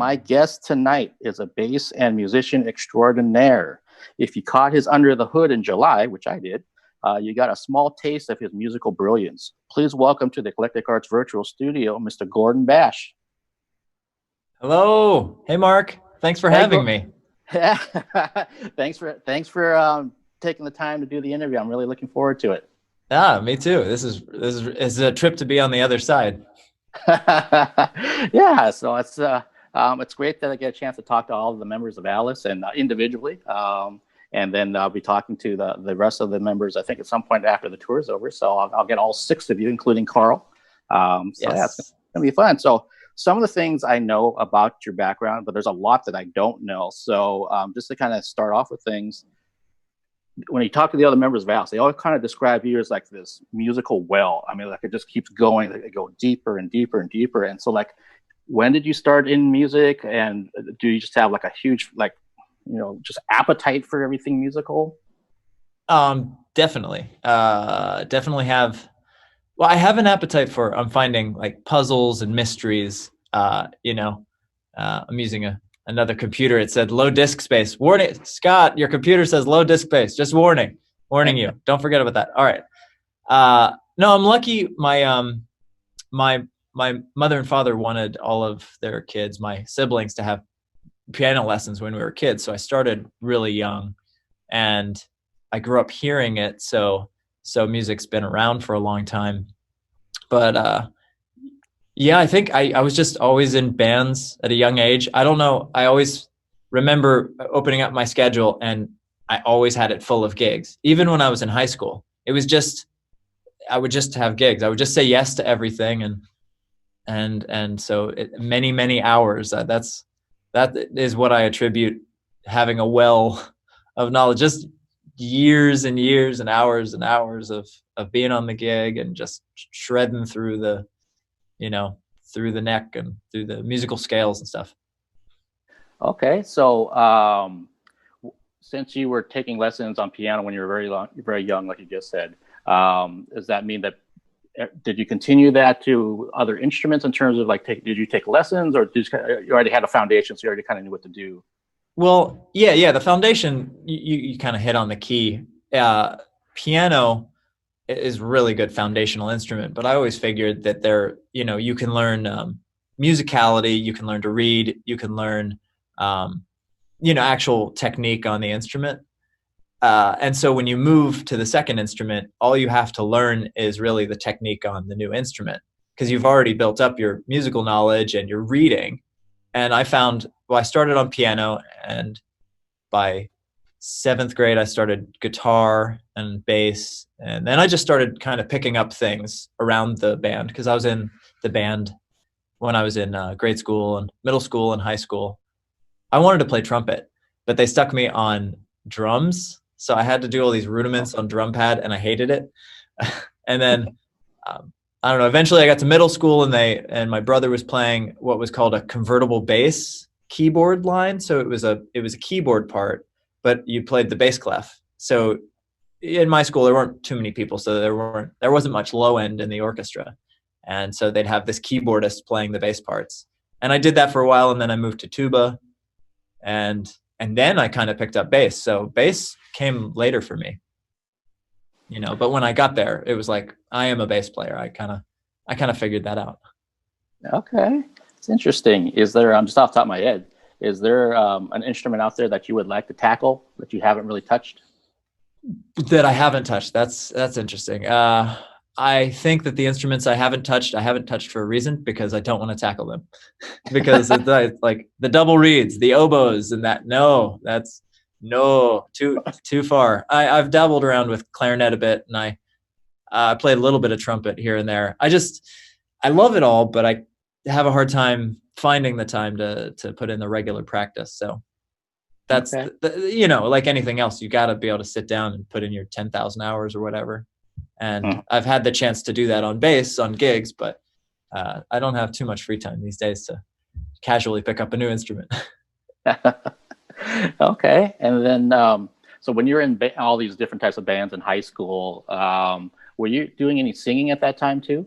My guest tonight is a bass and musician extraordinaire. If you caught his Under the Hood in July, which I did, you got a small taste of his musical brilliance. Please welcome to the Eclectic Arts virtual studio, Mr. Gordon Bash. Hello. Hey, Mark. Thanks for Hey, having me. thanks for taking the time to do the interview. I'm really looking forward to it. Me too. This is a trip to be on the other side. Yeah, so it's great that I get a chance to talk to all of the members of Alice and individually, and then I'll be talking to the rest of the members. I think at some point after the tour is over. So I'll get all six of you, including Carl. Yeah, it's Yes. gonna be fun. So some of the things I know about your background, but there's a lot that I don't know. So just to kind of start off with things, when you talk to the other members of Alice, they always kind of describe you as like this musical well. I mean, like it just keeps going. Like, they go deeper and deeper and deeper. And so, like, when did you start in music? And do you just have like a huge, like, just appetite for everything musical? Definitely. Definitely have. Well, I have an appetite for. I'm finding like puzzles and mysteries. I'm using another computer. It said low disk space. Warning, Scott. Your computer says low disk space. Just warning you. Don't forget about that. All right. No, I'm lucky. My mother and father wanted all of their kids, my siblings, to have piano lessons when we were kids. So I started really young, and I grew up hearing it. So music's been around for a long time. But yeah, I think I was just always in bands at a young age. I don't know. I always remember opening up my schedule, and I always had it full of gigs. Even when I was in high school, it was just I would just have gigs. I would just say yes to everything, and so many hours. That is what I attribute having a well of knowledge. Just years and years and hours of being on the gig and just shredding through through the neck and through the musical scales and stuff. Okay, so since you were taking lessons on piano when you were very young, like you just said, does that mean that did you continue that to other instruments in terms of like, did you take lessons, or you already had a foundation, so you already kind of knew what to do? Well, yeah. The foundation, you kind of hit on the key. Piano is really good foundational instrument, but I always figured that you can learn musicality, you can learn to read, you can learn, actual technique on the instrument. And so when you move to the second instrument, all you have to learn is really the technique on the new instrument, because you've already built up your musical knowledge and your reading. And I started on piano, and by seventh grade, I started guitar and bass. And then I just started kind of picking up things around the band, because I was in the band when I was in grade school and middle school and high school. I wanted to play trumpet, but they stuck me on drums. So I had to do all these rudiments on drum pad, and I hated it. And then I don't know. Eventually, I got to middle school, and my brother was playing what was called a convertible bass keyboard line. So it was a keyboard part, but you played the bass clef. So in my school, there weren't too many people, so there wasn't much low end in the orchestra, and so they'd have this keyboardist playing the bass parts. And I did that for a while, and then I moved to tuba, and then I kind of picked up bass. So bass came later for me. But when I got there, it was like, I am a bass player. I kind of figured that out. Okay, it's interesting. Is there, just off the top of my head, is there an instrument out there that you would like to tackle that you haven't really touched? That I haven't touched. That's interesting. I think that the instruments I haven't touched for a reason, because I don't want to tackle them. Because it's like the double reeds, the oboes, and that. No, that's no, too far. I've dabbled around with clarinet a bit, and I played a little bit of trumpet here and there. I love it all, but I have a hard time finding the time to put in the regular practice. So that's Okay. like anything else, you got to be able to sit down and put in your 10,000 hours or whatever. And Hmm. I've had the chance to do that on bass on gigs, but I don't have too much free time these days to casually pick up a new instrument. Okay, and then so when you're in all these different types of bands in high school, were you doing any singing at that time too?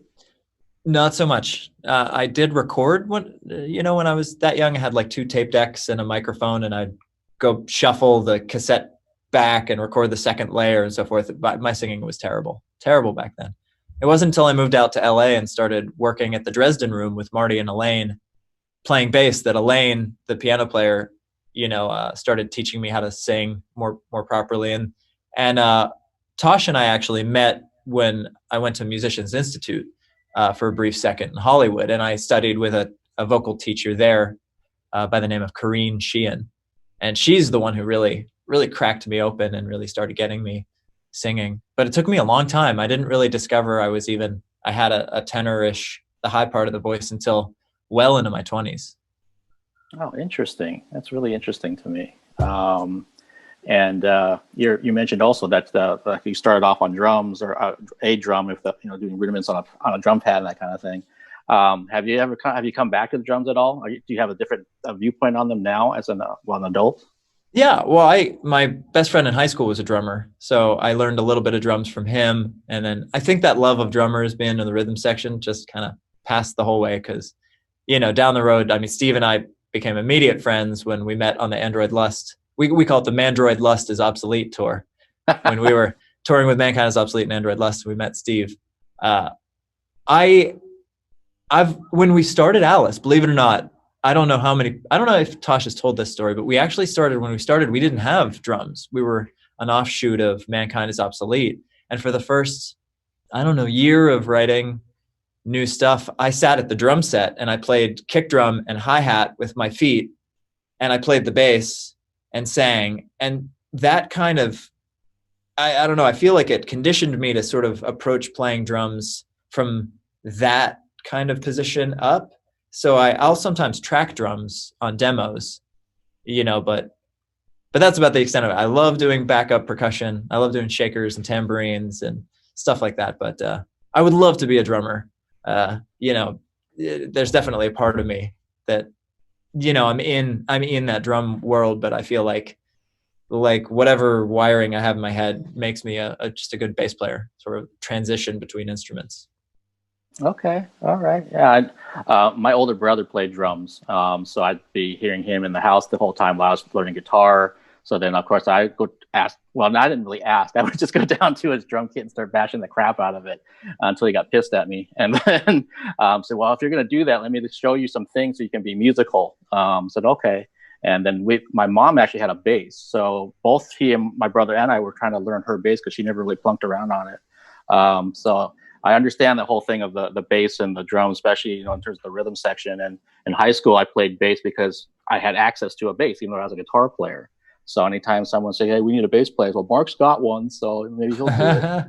Not so much. I did record when I was that young. I had like two tape decks and a microphone, and I'd go shuffle the cassette back and record the second layer and so forth. But my singing was terrible, terrible back then. It wasn't until I moved out to LA and started working at the Dresden Room with Marty and Elaine playing bass that Elaine, the piano player, started teaching me how to sing more properly. And Tosh and I actually met when I went to Musicians Institute for a brief second in Hollywood, and I studied with a vocal teacher there by the name of Kareen Sheehan, and she's the one who really cracked me open and really started getting me singing. But it took me a long time. I didn't really discover I had a tenorish, the high part of the voice until well into my 20s. Oh, interesting. That's really interesting to me. And you mentioned also that like you started off on drums or a drum, if doing rudiments on a drum pad and that kind of thing. Have you come back to the drums at all? Do you have a different viewpoint on them now as an adult? Yeah, well, my best friend in high school was a drummer, so I learned a little bit of drums from him, and then I think that love of drummers being in the rhythm section just kind of passed the whole way because, down the road, I mean, Steve and I became immediate friends when we met on the Android Lust. We call it the Mandroid Lust is Obsolete tour. When we were touring with Mankind is Obsolete and Android Lust, we met Steve. When we started Alice, believe it or not, I don't know if Tosh has told this story, but we didn't have drums. We were an offshoot of Mankind is Obsolete. And for the first, year of writing new stuff, I sat at the drum set and I played kick drum and hi-hat with my feet, and I played the bass and sang. And that kind of, I don't know, I feel like it conditioned me to sort of approach playing drums from that kind of position up. So I'll sometimes track drums on demos, but that's about the extent of it. I love doing backup percussion. I love doing shakers and tambourines and stuff like that. But I would love to be a drummer. There's definitely a part of me that, I'm in that drum world, but I feel like whatever wiring I have in my head makes me just a good bass player, sort of transition between instruments. Okay, all right. Yeah, my older brother played drums, so I'd be hearing him in the house the whole time while I was learning guitar. So then, of course, I go ask. Well, I didn't really ask. I would just go down to his drum kit and start bashing the crap out of it until he got pissed at me. And then said, "Well, if you're going to do that, let me just show you some things so you can be musical." Said, "Okay." And then my mom actually had a bass, so both he and my brother and I were trying to learn her bass because she never really plunked around on it. So I understand the whole thing of the bass and the drum, especially in terms of the rhythm section. And in high school, I played bass because I had access to a bass, even though I was a guitar player. So anytime someone say, "Hey, we need a bass player," well, Mark's got one, so maybe he'll do it.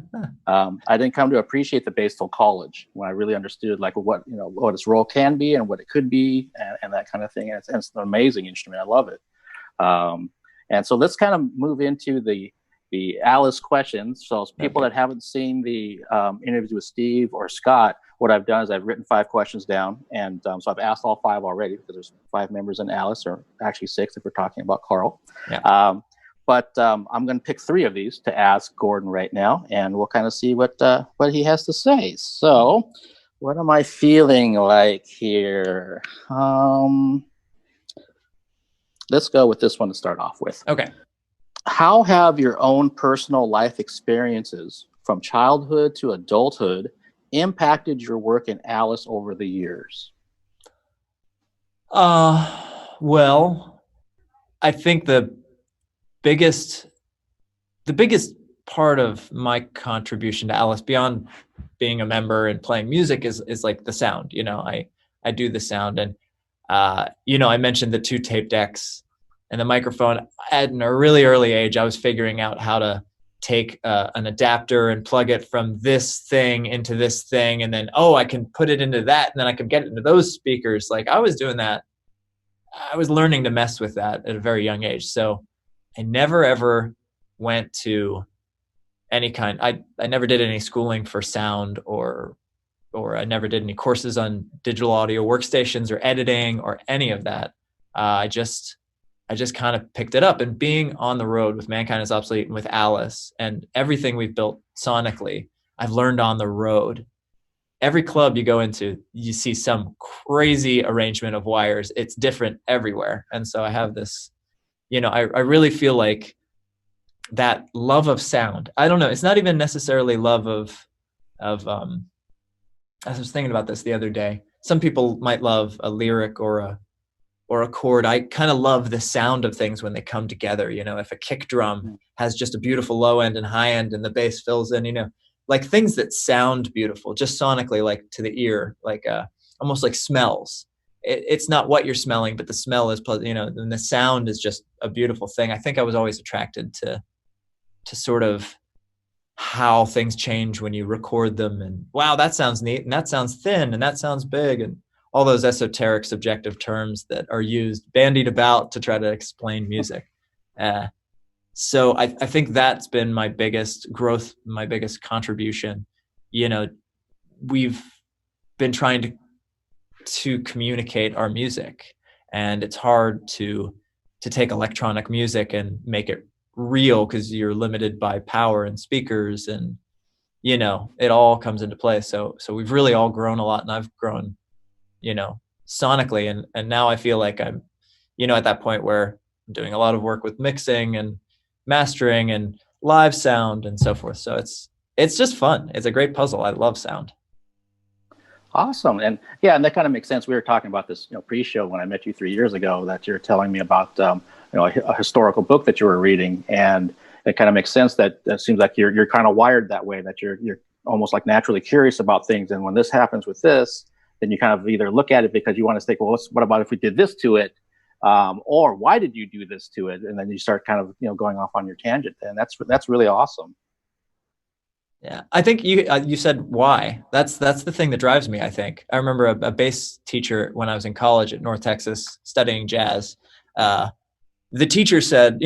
I didn't come to appreciate the bass till college, when I really understood what its role can be and what it could be, and that kind of thing. And it's an amazing instrument. I love it. And so let's kind of move into the Alice questions. So people that haven't seen the interviews with Steve or Scott, what I've done is I've written 5 questions down. And so I've asked all 5 already, because there's 5 members in Alice, or actually 6 if we're talking about Carl. Yeah. But I'm going to pick 3 of these to ask Gordon right now, and we'll kind of see what he has to say. So what am I feeling like here? Let's go with this one to start off with. Okay. How have your own personal life experiences from childhood to adulthood impacted your work in Alice over the years? Well, I think the biggest part of my contribution to Alice, beyond being a member and playing music, is like the sound. I do the sound, and I mentioned the 2 tape decks and the microphone. At a really early age, I was figuring out how to take an adapter and plug it from this thing into this thing, and then I can put it into that, and then I can get it into those speakers. Like, I was doing that. I was learning to mess with that at a very young age. So I never ever went to any kind. I never did any schooling for sound, or I never did any courses on digital audio workstations or editing or any of that. I just kind of picked it up, and being on the road with Mankind is Obsolete and with Alice and everything we've built sonically, I've learned on the road. every club you go into, you see some crazy arrangement of wires. It's different everywhere. And so I have this, I really feel like that love of sound. I don't know. It's not even necessarily love of I was thinking about this the other day. Some people might love a lyric or a chord. I kind of love the sound of things when they come together. If a kick drum has just a beautiful low end and high end and the bass fills in, like things that sound beautiful, just sonically, like to the ear, like almost like smells. It's not what you're smelling, but the smell is pleasant, and the sound is just a beautiful thing. I think I was always attracted to sort of how things change when you record them, and wow, that sounds neat, and that sounds thin, and that sounds big, and all those esoteric subjective terms that are used bandied about to try to explain music. So I think that's been my biggest growth, my biggest contribution. We've been trying to communicate our music, and it's hard to take electronic music and make it real because you're limited by power and speakers, and it all comes into play. So we've really all grown a lot, and I've grown sonically, and now I feel like I'm at that point where I'm doing a lot of work with mixing and mastering and live sound and so forth. So it's just fun. It's a great puzzle. I love sound. Awesome. And yeah, and that kind of makes sense. We were talking about this, pre-show when I met you 3 years ago, that you're telling me about, a historical book that you were reading. And it kind of makes sense that it seems like you're kind of wired that way, that you're almost like naturally curious about things. And when this happens with this, then you kind of either look at it because you want to think, well, what about if we did this to it? Or why did you do this to it? And then you start kind of, going off on your tangent. And that's really awesome. Yeah, I think you said why. That's the thing that drives me. I think I remember a bass teacher when I was in college at North Texas studying jazz. The teacher said,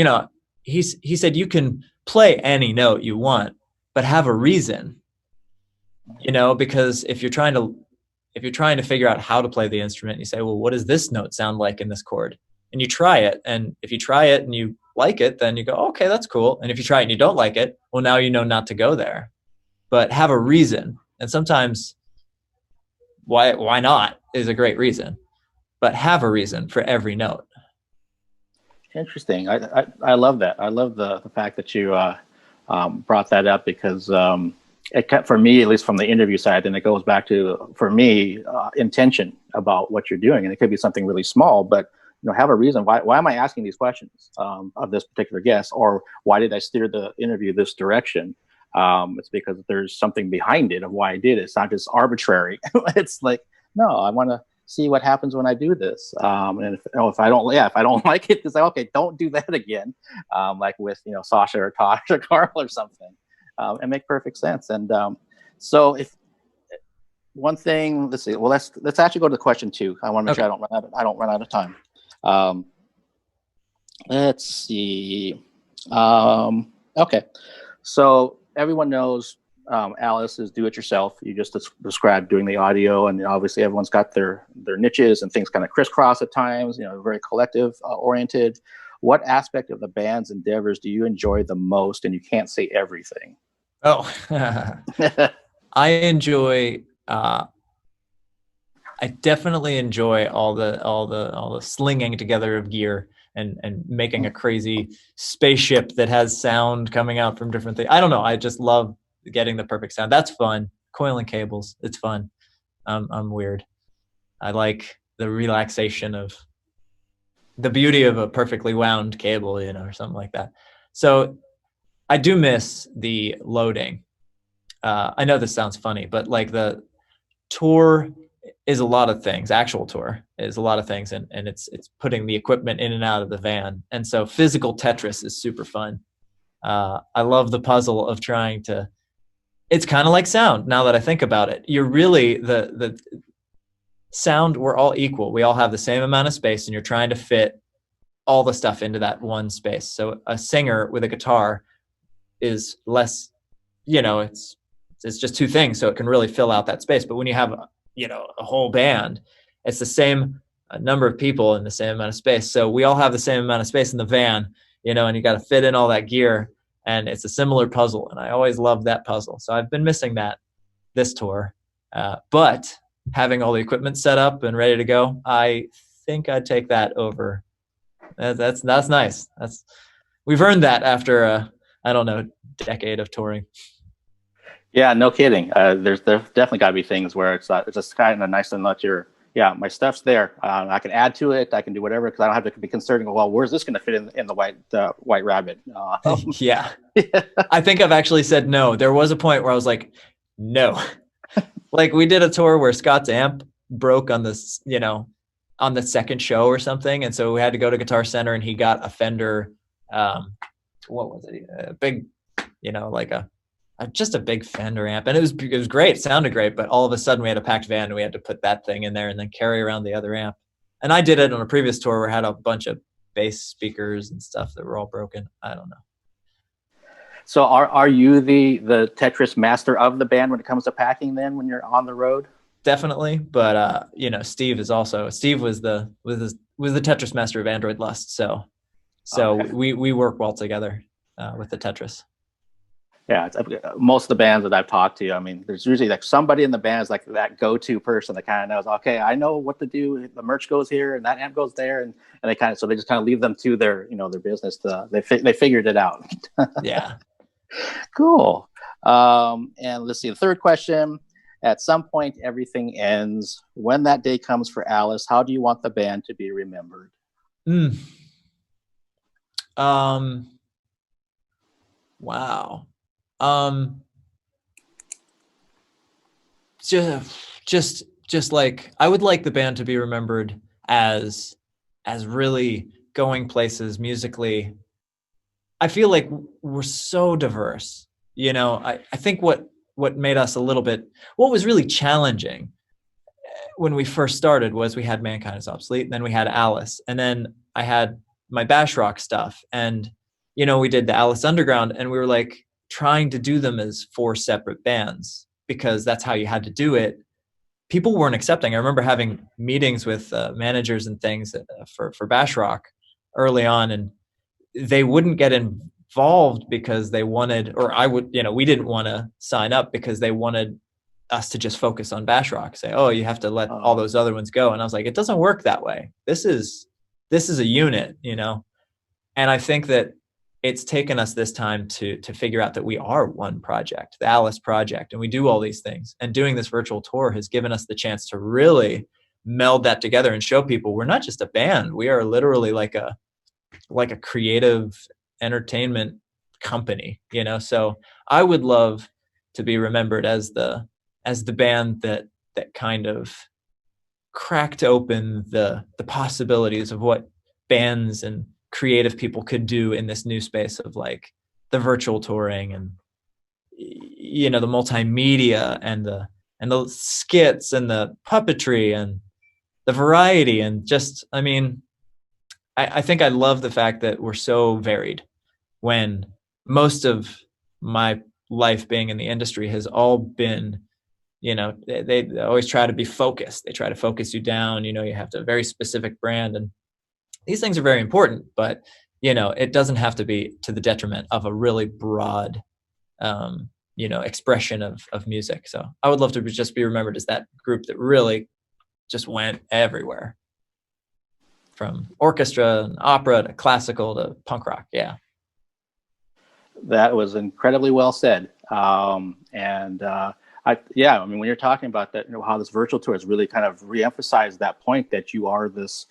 he said you can play any note you want, but have a reason. Because if you're trying to figure out how to play the instrument, you say, well, what does this note sound like in this chord? And you try it, and if you try it and you like it, then you go, okay, that's cool. And if you try it and you don't like it, well, now you know not to go there. But have a reason. And sometimes why not is a great reason, but have a reason for every note. Interesting. I love that. I love the fact that you brought that up, because for me, at least from the interview side, then it goes back to, for me, intention about what you're doing. And it could be something really small, but have a reason. Why am I asking these questions of this particular guest, or why did I steer the interview this direction? It's because there's something behind it of why I did it. It's not just arbitrary. It's like, no, I want to see what happens when I do this. And if I don't like it, it's like, okay, don't do that again. Like with, Sasha or Tosh or Carl or something, and make perfect sense. And so if one thing, let's see, well, let's actually go to question 2. I want to make sure I don't run out of time. Let's see. Okay. So everyone knows Alice is do-it-yourself. You just described doing the audio, and obviously everyone's got their niches and things kind of crisscross at times. Very collective oriented. What aspect of the band's endeavors do you enjoy the most? And you can't say everything. Oh, I enjoy. I definitely enjoy all the slinging together of gear and making a crazy spaceship that has sound coming out from different things. I don't know. I just love getting the perfect sound. That's fun. Coiling cables. It's fun. I'm weird. I like the relaxation of the beauty of a perfectly wound cable, or something like that. So I do miss the loading. I know this sounds funny, but like the tour is a lot of things. Actual tour is a lot of things, and it's putting the equipment in and out of the van. And so physical Tetris is super fun. I love the puzzle of trying to. It's kind of like sound. Now that I think about it, you're really the sound. We're all equal. We all have the same amount of space, and you're trying to fit all the stuff into that one space. So a singer with a guitar is less. It's just 2 things, so it can really fill out that space. But when you have a whole band, it's the same number of people in the same amount of space. So we all have the same amount of space in the van, and you got to fit in all that gear, and it's a similar puzzle. And I always loved that puzzle. So I've been missing that this tour. But having all the equipment set up and ready to go, I think I'd take that over. That's nice. We've earned that after I don't know, decade of touring. Yeah, no kidding. There's definitely got to be things where it's just kind of nice to let your yeah, my stuff's there. I can add to it. I can do whatever because I don't have to be concerned. Well, where's this going to fit in the white rabbit? Yeah. I think I've actually said no. There was a point where I was like, no. Like we did a tour where Scott's amp broke on this, on the second show or something. And so we had to go to Guitar Center and he got a Fender, what was it? A big, like just a big Fender amp. And it was great. It sounded great. But all of a sudden we had a packed van and we had to put that thing in there and then carry around the other amp. And I did it on a previous tour where I had a bunch of bass speakers and stuff that were all broken. I don't know. So are you the Tetris master of the band when it comes to packing then when you're on the road? Definitely. But Steve was the Tetris master of Android Lust. So okay. we work well together with the Tetris. Yeah, most of the bands that I've talked to, I mean, there's usually like somebody in the band is like that go-to person that kind of knows, okay, I know what to do. The merch goes here and that amp goes there. And they just kind of leave them to their, their business. They figured it out. Yeah. Cool. And let's see, the third question. At some point, everything ends. When that day comes for Alice, how do you want the band to be remembered? Wow. Just like I would like the band to be remembered as really going places musically. I feel like we're so diverse. I think what made us what was really challenging when we first started was we had Mankind is Obsolete, and then we had Alice, and then I had my bash rock stuff, and we did the Alice Underground, and we were like trying to do them as 4 separate bands because that's how you had to do it. People weren't accepting. I remember having meetings with managers and things for bash rock early on, and they wouldn't get involved because they wanted, or we didn't want to sign up because they wanted us to just focus on bash rock, say, oh, you have to let all those other ones go. And I was like, it doesn't work that way. This is a unit, and I think that it's taken us this time to figure out that we are one project, the Alice project, and we do all these things. And doing this virtual tour has given us the chance to really meld that together and show people we're not just a band. We are literally like a creative entertainment company, So I would love to be remembered as the band that kind of cracked open the possibilities of what bands and creative people could do in this new space of like the virtual touring and the multimedia and the skits and the puppetry and the variety and just, I mean, I think I love the fact that we're so varied when most of my life being in the industry has all been, they always try to be focused. They try to focus you down. You have to have a very specific brand, and these things are very important, but it doesn't have to be to the detriment of a really broad, expression of music. So I would love to just be remembered as that group that really just went everywhere, from orchestra and opera to classical to punk rock. Yeah. That was incredibly well said. I mean, when you're talking about that, how this virtual tour has really kind of reemphasized that point that you are this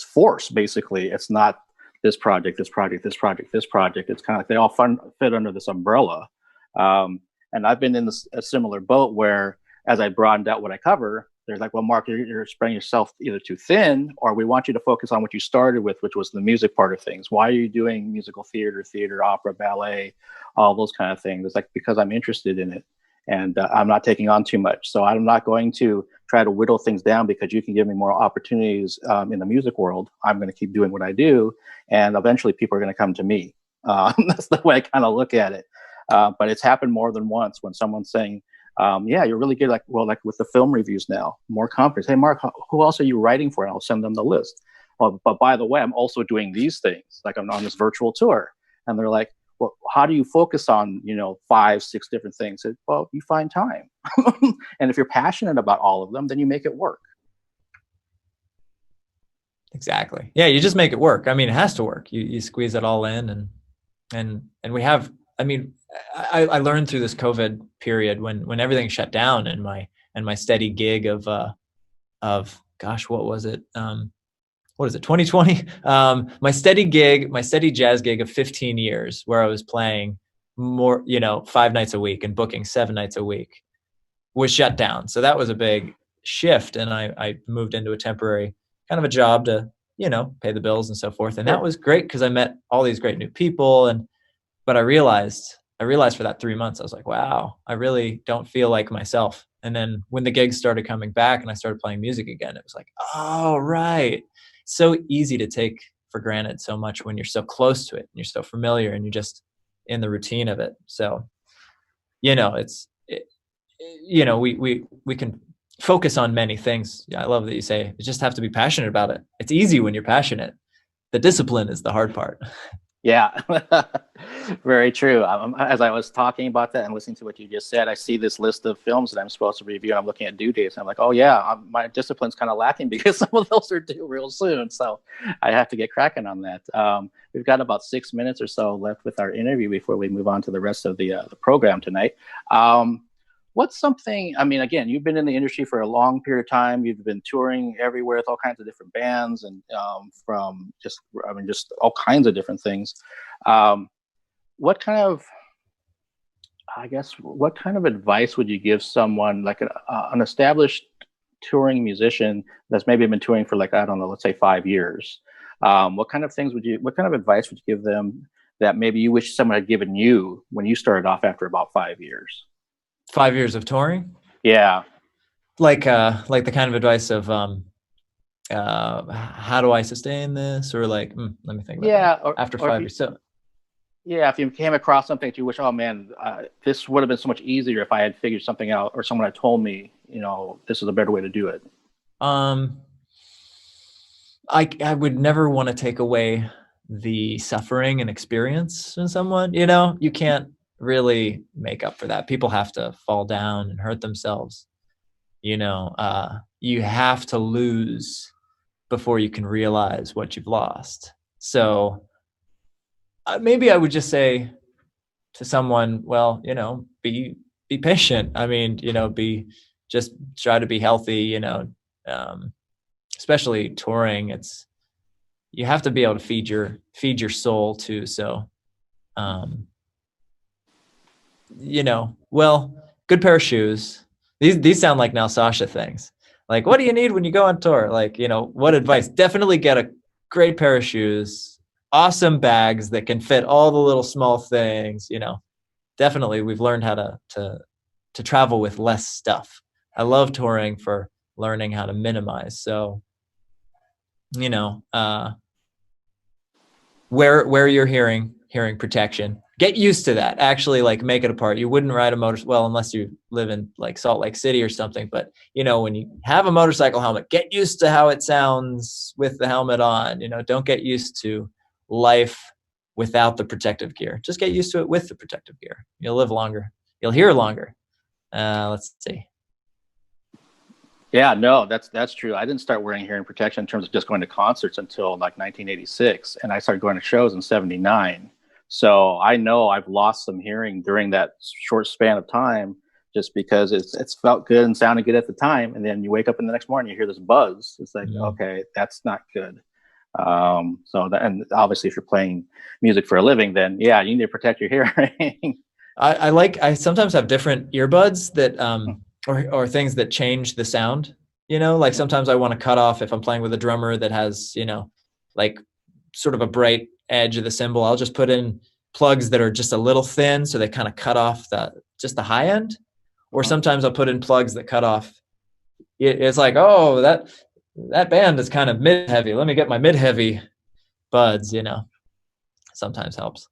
force. Basically, it's not this project. It's kind of like they all fit under this umbrella. And I've been in a similar boat where, as I broadened out what I cover, they're like, well, Mark, you're spreading yourself either too thin, or we want you to focus on what you started with, which was the music part of things. Why are you doing musical theater, opera, ballet, all those kind of things? It's like, because I'm interested in it, and I'm not taking on too much. So I'm not going to try to whittle things down because you can give me more opportunities in the music world. I'm going to keep doing what I do, and eventually people are going to come to me. That's the way I kind of look at it. But it's happened more than once when someone's saying, yeah, you're really good. Like with the film reviews now, more confidence. Hey, Mark, who else are you writing for? And I'll send them the list. Well, but by the way, I'm also doing these things. Like I'm on this virtual tour. And they're like, well, how do you focus on, 5, 6 different things? Well, you find time. And if you're passionate about all of them, then you make it work. Exactly. Yeah, you just make it work. I mean, it has to work. You squeeze it all in, and we have. I mean, I learned through this COVID period when everything shut down, and my steady gig of gosh, what was it? What is it? 2020. My steady jazz gig of 15 years, where I was playing more, 5 nights a week and booking 7 nights a week, was shut down. So that was a big shift, and I moved into a temporary kind of a job to pay the bills and so forth, and Sure. that was great because I met all these great new people. But I realized for that 3 months, I was like, wow, I really don't feel like myself. And then when the gigs started coming back and I started playing music again, it was like, oh, right. So easy to take for granted so much when you're so close to it and you're so familiar and you're just in the routine of it. So, we can focus on many things. Yeah, I love that you say you just have to be passionate about it. It's easy when you're passionate. The discipline is the hard part. Yeah, very true. As I was talking about that and listening to what you just said, I see this list of films that I'm supposed to review. And I'm looking at due dates. And I'm like, oh, yeah, my discipline's kind of lacking because some of those are due real soon. So I have to get cracking on that. We've got about 6 minutes or so left with our interview before we move on to the rest of the program tonight. What's something, I mean, again, you've been in the industry for a long period of time. You've been touring everywhere with all kinds of different bands and just all kinds of different things. Um, what kind of, what kind of advice would you give someone like an established touring musician that's maybe been touring for like, I don't know, let's say 5 years? What kind of advice would you give them that maybe you wish someone had given you when you started off after about 5 years? 5 years of touring, Yeah. like the kind of advice of how do I sustain this, or like let me think about that. Yeah, After or if 5 years, so if you came across something that you wish, oh man, this would have been so much easier if I had figured something out, or someone had told me, this is a better way to do it. um I would never want to take away the suffering and experience in someone. You can't really make up for that. People have to fall down and hurt themselves. You have to lose before you can realize what you've lost. So maybe I would just say to someone, well, be patient. I mean, just try to be healthy. Especially touring, you have to be able to feed your soul too. So, well, good pair of shoes. These sound like now Sasha things. Like, what do you need when you go on tour? Like, what advice? Definitely get a great pair of shoes, awesome bags that can fit all the little small things. Definitely we've learned how to travel with less stuff. I love touring for learning how to minimize. So, where you're hearing protection, get used to that. Actually, like, make it a part. You wouldn't ride a well, unless you live in like Salt Lake City or something. But when you have a motorcycle helmet, get used to how it sounds with the helmet on. Don't get used to life without the protective gear. Just get used to it with the protective gear. You'll live longer. You'll hear longer. Let's see. Yeah, no, that's true. I didn't start wearing hearing protection in terms of just going to concerts until like 1986, and I started going to shows in '79. So I know I've lost some hearing during that short span of time, just because it's felt good and sounded good at the time, and then you wake up in the next morning, you hear this buzz. It's like, okay, that's not good. And obviously, if you're playing music for a living, then yeah, you need to protect your hearing. I sometimes have different earbuds that or things that change the sound. Like sometimes I want to cut off, if I'm playing with a drummer that has, like sort of a bright edge of the cymbal, I'll just put in plugs that are just a little thin, so they kind of cut off just the high end. Or sometimes I'll put in plugs that cut off. It's like, oh, that band is kind of mid heavy. Let me get my mid heavy buds. Sometimes helps.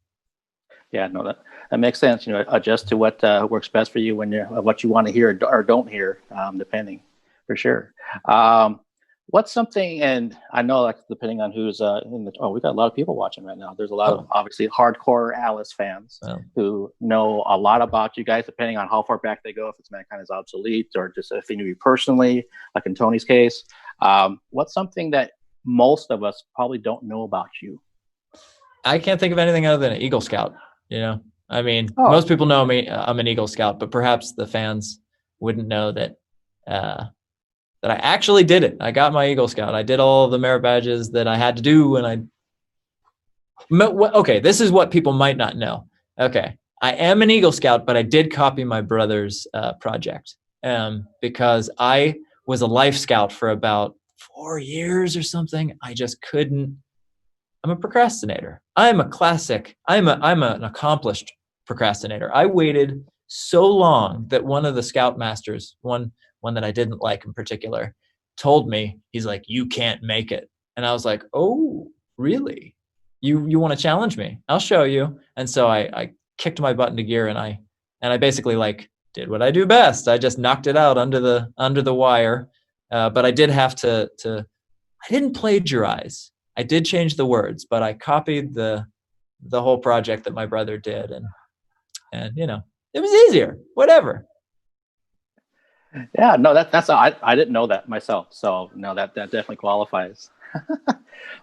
Yeah, no, that makes sense. Adjust to what works best for you when what you want to hear or don't hear, depending, for sure. What's something, and I know like depending on who's in the, oh, we got a lot of people watching right now. There's a lot of Oh, obviously hardcore Alice fans well, who know a lot about you guys, depending on how far back they go, if it's Mankind is Obsolete or just if they knew you personally, like in Tony's case. What's something that most of us probably don't know about you? I can't think of anything other than an Eagle Scout. You know, I mean, most Oh, people know me. I'm an Eagle Scout, but perhaps the fans wouldn't know that that I actually did it. I got my Eagle Scout. I did all the merit badges that I had to do, and okay, this is what people might not know. Okay, I am an Eagle Scout, but I did copy my brother's project because I was a Life Scout for about 4 years or something. I just couldn't. I'm a procrastinator. I'm a classic. I'm an accomplished procrastinator. I waited so long that one of the scout masters, one that I didn't like in particular, told me, he's like, "You can't make it." And I was like, "Oh, really? You want to challenge me? I'll show you." And so I kicked my butt into gear, and I basically like did what I do best. I just knocked it out under the wire. But I did have to I didn't plagiarize. I did change the words, but I copied the whole project that my brother did, and you know, it was easier. Whatever. yeah, no, that's I didn't know that myself, so no, that definitely qualifies.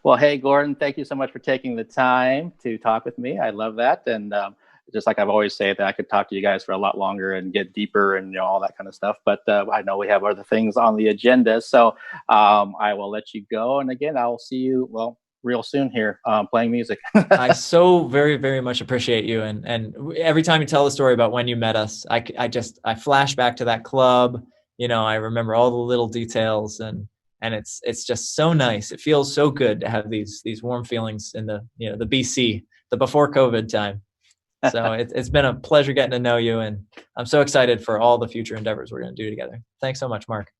Well, hey, Gordon, thank you so much for taking the time to talk with me. I love that, and just like I've always said, that I could talk to you guys for a lot longer and get deeper and all that kind of stuff. But I know we have other things on the agenda, so I will let you go. And again, I will see you real soon here playing music. I so very, very much appreciate you. And every time you tell the story about when you met us, I flash back to that club. You know, I remember all the little details, and it's just so nice. It feels so good to have these warm feelings in the, you know, the BC, the before COVID time. So it's been a pleasure getting to know you, and I'm so excited for all the future endeavors we're going to do together. Thanks so much, Mark.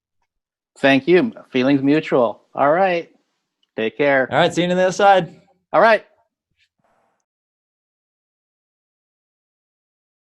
Thank you. Feelings mutual. All right. Take care. All right, see you on the other side. All right.